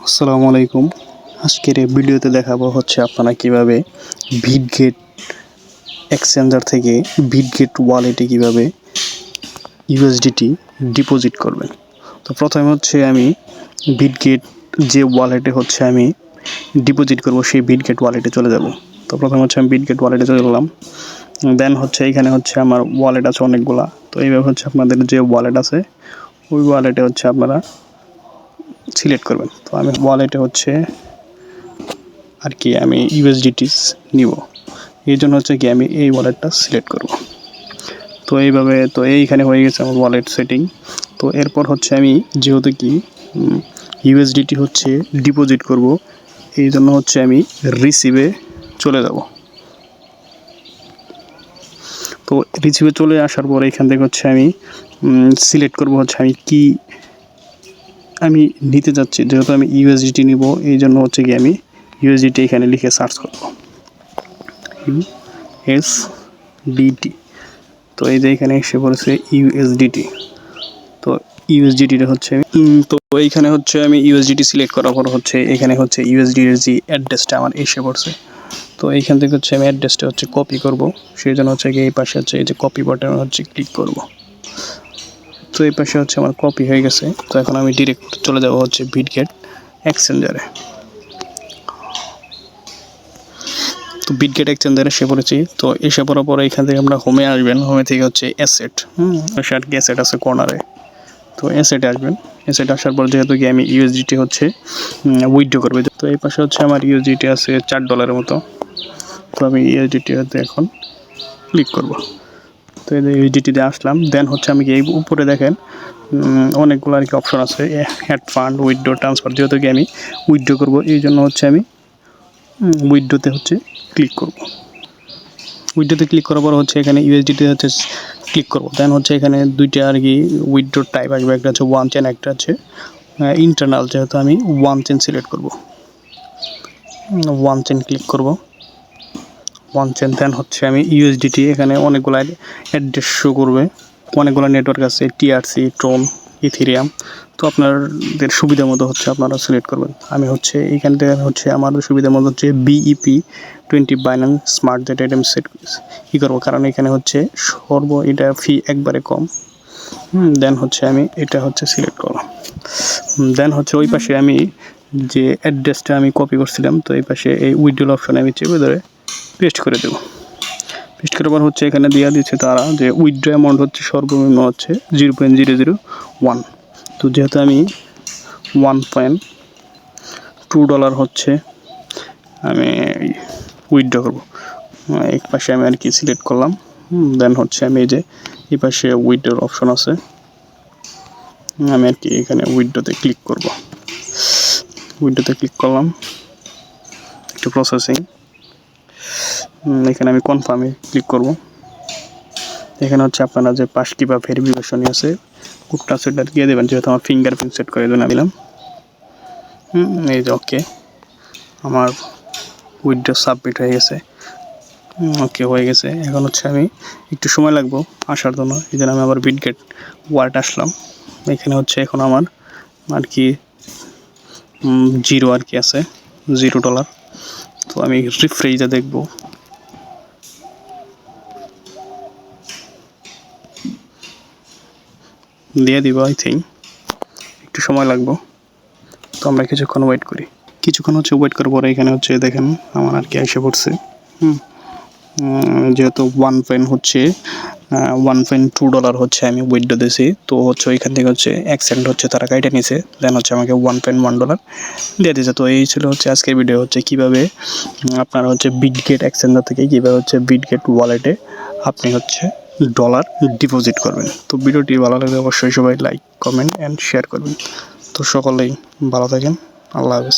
আসসালামু আলাইকুম। আজকের এই ভিডিওতে দেখাবো হচ্ছে আপনারা কিভাবে বিটগেট এক্সচেঞ্জার থেকে বিটগেট ওয়ালেটে কিভাবে ইউএসডিটি ডিপোজিট করবেন। তো প্রথমে হচ্ছে আমি বিটগেট যে ওয়ালেটে হচ্ছে আমি ডিপোজিট করব সেই বিটগেট ওয়ালেটে চলে যাব। তো প্রথমে হচ্ছে আমি বিটগেট ওয়ালেটে চলে গেলাম। দেন হচ্ছে এখানে হচ্ছে আমার ওয়ালেট আছে অনেকগুলা। তো এইভাবে হচ্ছে আপনাদের যে ওয়ালেট আছে ওই ওয়ালেটে হচ্ছে আপনারা সিলেক্ট করবেন। তো আমি ওয়ালেটে হচ্ছে আর কি আমি ইউএসডিটিস নিব, এই জন্য হচ্ছে কি আমি এই ওয়ালেটটা সিলেক্ট করব। তো এইভাবে তো এইখানে হয়ে গেছে আমার ওয়ালেট সেটিং। তো এরপর হচ্ছে আমি যেহেতু কি ইউএসডিটি হচ্ছে ডিপোজিট করব, এই জন্য হচ্ছে আমি রিসিভে চলে যাব। তো রিসিভে চলে আসার পর এখান থেকে হচ্ছে আমি সিলেক্ট করব হচ্ছে আমি কি আমি নিতে যাচ্ছি। যেহেতু আমি ইউএসডিটি নিব এই জন্য হচ্ছে কি আমি ইউএসডিটি এখানে লিখে সার্চ করব ইউএসডিটি। তো এই যে এখানে এসে পড়েছে ইউএসডিটি। তো ইউএসডিটিটা হচ্ছে তো এইখানে হচ্ছে আমি ইউএসডিটি সিলেক্ট করার পর হচ্ছে এখানে হচ্ছে ইউএসডিটির যে অ্যাড্রেসটা আমার এসে পড়ছে। তো এইখান থেকে হচ্ছে আমি অ্যাড্রেসটা হচ্ছে কপি করব, সেই জন্য হচ্ছে এই পাশে হচ্ছে এই যে কপি বাটন হচ্ছে ক্লিক করব। তো এই পাশে হচ্ছে আমার কপি হয়ে গেছে। তো এখন আমি ডিরেক্ট চলে যাব হচ্ছে বিটগেট এক্সচেঞ্জারে। তো বিটগেট এক্সচেঞ্জারে এসে পড়েছি। তো এসে পড়ার পরে এখান থেকে আমরা হোমে আসবেন। হোমে থেকে হচ্ছে অ্যাসেট আর কি অ্যাসেট আছে কর্নারে। তো অ্যাসেটে আসবেন। অ্যাসেট আসার পর যেহেতু কি আমি ইউএসডিটি হচ্ছে উইথড্র করবে, তো এই পাশে হচ্ছে আমার ইউএসডিটি আছে $4 মতো। তো আমি ইউএসডিটি হতে এখন ক্লিক করব। তো এই যে ইউএসডিটিতে আসলাম। দেন হচ্ছে আমি কি এই উপরে দেখেন অনেকগুলো আর কি অপশন আছে, অ্যাড ফান্ড, উইথড্র, ট্রান্সফার। যেহেতু কি আমি উইথড্র করব এই জন্য হচ্ছে আমি উইথড্রোতে হচ্ছে ক্লিক করব। উইথড্রোতে ক্লিক করার পর হচ্ছে এখানে ইউএসডিটি হচ্ছে ক্লিক করব। দেন হচ্ছে এখানে দুইটা আর কি উইথড্রো টাইপ আসবে, একটা হচ্ছে ওয়ান চেন, একটা হচ্ছে ইন্টারনাল। যেহেতু আমি ওয়ান চেন সিলেক্ট করব, ওয়ান চেন ক্লিক করব, ওয়ান চেন। দেন হচ্ছে আমি ইউএসডিটি এখানে অনেকগুলো অ্যাড্রেস শো করবে, অনেকগুলো নেটওয়ার্ক আছে, টিআরসি, ট্রোন, ইথেরিয়াম। তো আপনাদের সুবিধা মতো হচ্ছে আপনারা সিলেক্ট করবেন। আমি হচ্ছে এইখান থেকে হচ্ছে আমার সুবিধা মতো হচ্ছে BEP20 Binance smart data item set করবো, কারণ এখানে হচ্ছে এটা ফি একবারে কম। দেন হচ্ছে আমি এটা হচ্ছে সিলেক্ট করলাম। দেন হচ্ছে ওই পাশে আমি যে অ্যাড্রেসটা আমি কপি করছিলাম, তো এই পাশে এই উইথড্রল অপশনে আমি চেপে ধরে পেস্ট করে দেবো। পেস্ট করার পর হচ্ছে এখানে দেওয়া দিচ্ছে তারা যে উইথড্র অ্যামাউন্ট হচ্ছে সর্বনিম্ন হচ্ছে 0.001। তো যেহেতু আমি $1.2 হচ্ছে আমি উইথড্র করবো, এক পাশে আমি আর কি সিলেক্ট করলাম। দেন হচ্ছে আমি এই যে এই পাশে উইথড্রর অপশন আছে, আমি আর কি এখানে উইথড্রোতে ক্লিক করব। উইথড্রোতে ক্লিক করলাম, একটু প্রসেসিং। এখানে আমি কনফার্মে ক্লিক করব। এখানে হচ্ছে আপনারা যে পাসকি বা ভেরিফিকেশন আছে কোডটা সেটা দিয়ে দেবেন। যেহেতু আমার ফিঙ্গারপ্রিন্ট সেট করে দেবেন দিলাম। এই যে ওকে, আমার উইথড্র সাবমিট হয়ে গেছে। ওকে হয়ে গেছে। এখন হচ্ছে আমি একটু সময় লাগবো আসার জন্য, এই জন্য আমি আবার বিটগেট ওয়ালেট আসলাম। এখানে হচ্ছে এখন আমার আর কি জিরো আর কি আছে, $0। তো আমি রিফ্রেশে দেখব। দিয়ে দিব, আই থিঙ্ক একটু সময় লাগবো। তো আমরা কিছুক্ষণ ওয়েট করি। কিছুক্ষণ হচ্ছে ওয়েট করার পরে এখানে হচ্ছে দেখেন আমার আর কি এসে পড়ছে। যেহেতু $1.2 হচ্ছে আমি উইথড্র দিয়েছি, তো হচ্ছে ওইখান থেকে হচ্ছে $1 হচ্ছে তারা কাইটে নিছে। দেন হচ্ছে আমাকে $1.1 দিয়ে দিয়েছে। তো এই ছিল হচ্ছে আজকের ভিডিও, হচ্ছে কীভাবে আপনারা হচ্ছে বিটগেট এক্সচেঞ্জার থেকে কীভাবে হচ্ছে বিটগেট ওয়ালেটে আপনি হচ্ছে ডলার ডিপোজিট করবেন। তো ভিডিওটি ভালো লাগলে অবশ্যই সবাই লাইক, কমেন্ট অ্যান্ড শেয়ার করবেন। তো সকলেই ভালো থাকেন। আল্লাহ হাফেজ।